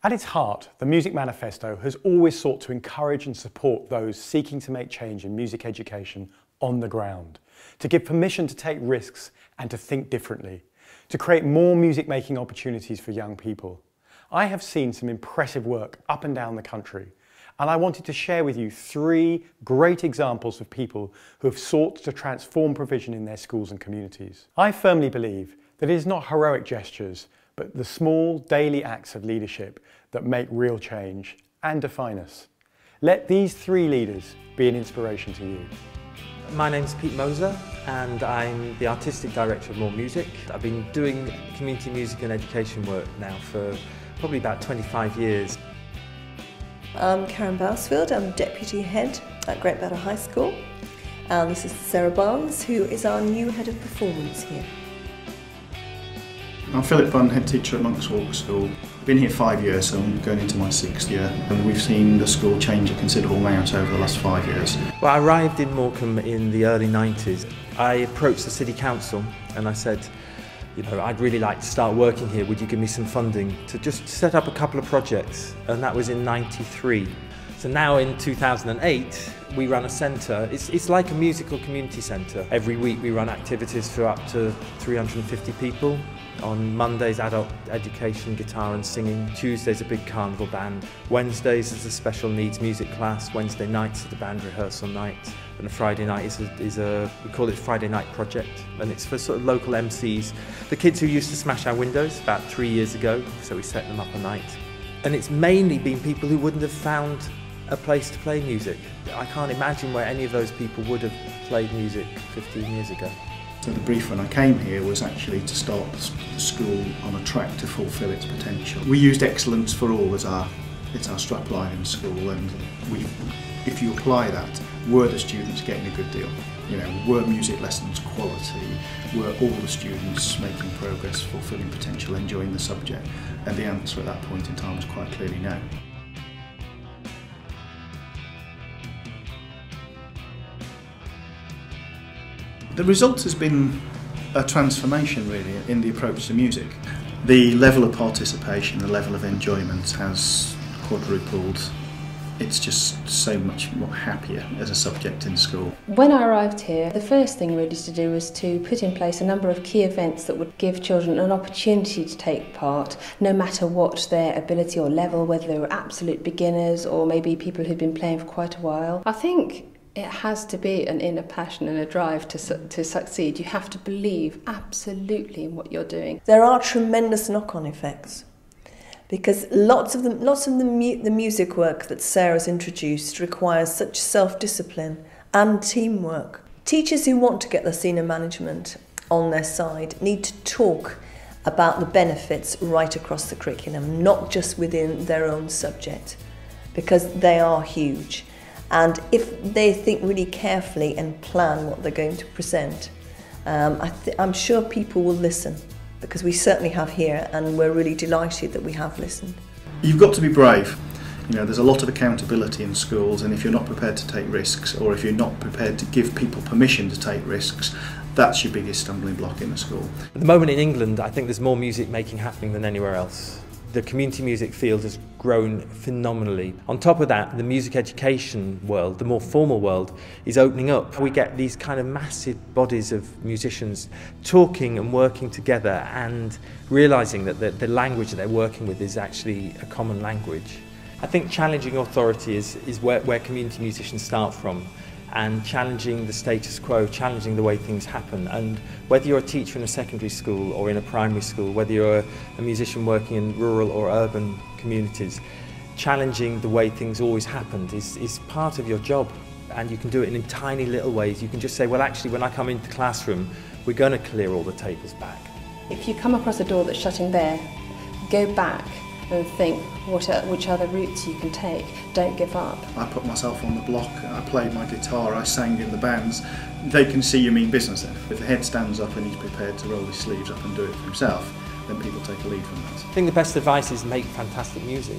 At its heart, the Music Manifesto has always sought to encourage and support those seeking to make change in music education on the ground, to give permission to take risks and to think differently, to create more music-making opportunities for young people. I have seen some impressive work up and down the country, and I wanted to share with you 3 great examples of people who have sought to transform provision in their schools and communities. I firmly believe that it is not heroic gestures, but the small daily acts of leadership that make real change and define us. Let these 3 leaders be an inspiration to you. My name's Pete Moser and I'm the Artistic Director of More Music. I've been doing community music and education work now for probably about 25 years. I'm Karen Bousfield, I'm Deputy Head at Great Barrow High School, and this is Sarah Barnes, who is our new Head of Performance here. I'm Philip Bunn, Head Teacher at Monk's Walk School. I've been here 5 years, so I'm going into my 6th year, and we've seen the school change a considerable amount over the last 5 years. Well, I arrived in Morecambe in the early 90s. I approached the City Council and I said, you know, I'd really like to start working here, would you give me some funding to just set up a couple of projects? And that was in '93. So now in 2008, we run a centre. It's like a musical community centre. Every week we run activities for up to 350 people. On Mondays, adult education, guitar and singing. Tuesdays, a big carnival band. Wednesdays is a special needs music class. Wednesday nights is the band rehearsal night. And a Friday night we call it Friday Night Project. And it's for sort of local MCs. The kids who used to smash our windows about 3 years ago, so we set them up a night. And it's mainly been people who wouldn't have found a place to play music. I can't imagine where any of those people would have played music 15 years ago. So the brief when I came here was actually to start the school on a track to fulfil its potential. We used excellence for all as our strapline in school, and if you apply that, were the students getting a good deal? You know, were music lessons quality? Were all the students making progress, fulfilling potential, enjoying the subject? And the answer at that point in time was quite clearly no. The result has been a transformation really in the approach to music. The level of participation, the level of enjoyment has quadrupled. It's just so much more happier as a subject in school. When I arrived here, the first thing really to do was to put in place a number of key events that would give children an opportunity to take part, no matter what their ability or level, whether they were absolute beginners or maybe people who'd been playing for quite a while. I think it has to be an inner passion and a drive to succeed. You have to believe absolutely in what you're doing. There are tremendous knock-on effects, because lots of the music work that Sarah's introduced requires such self-discipline and teamwork. Teachers who want to get the senior management on their side need to talk about the benefits right across the curriculum, not just within their own subject, because they are huge. And if they think really carefully and plan what they're going to present, I'm sure people will listen, because we certainly have here, and we're really delighted that we have listened. You've got to be brave. You know, there's a lot of accountability in schools, and if you're not prepared to take risks, or if you're not prepared to give people permission to take risks, that's your biggest stumbling block in the school. At the moment in England, I think there's more music making happening than anywhere else. The community music field has grown phenomenally. On top of that, the music education world, the more formal world, is opening up. We get these kind of massive bodies of musicians talking and working together and realising that the language that they're working with is actually a common language. I think challenging authority is where community musicians start from, and challenging the status quo, challenging the way things happen. And whether you're a teacher in a secondary school or in a primary school, whether you're a musician working in rural or urban communities, challenging the way things always happened is part of your job. And you can do it in tiny little ways. You can just say, well, actually, when I come into the classroom, we're going to clear all the tables back. If you come across a door that's shutting there, go back and think which other routes you can take. Don't give up. I put myself on the block, I played my guitar, I sang in the bands. They can see you mean business then. If the head stands up and he's prepared to roll his sleeves up and do it for himself, then people take a lead from that. I think the best advice is make fantastic music.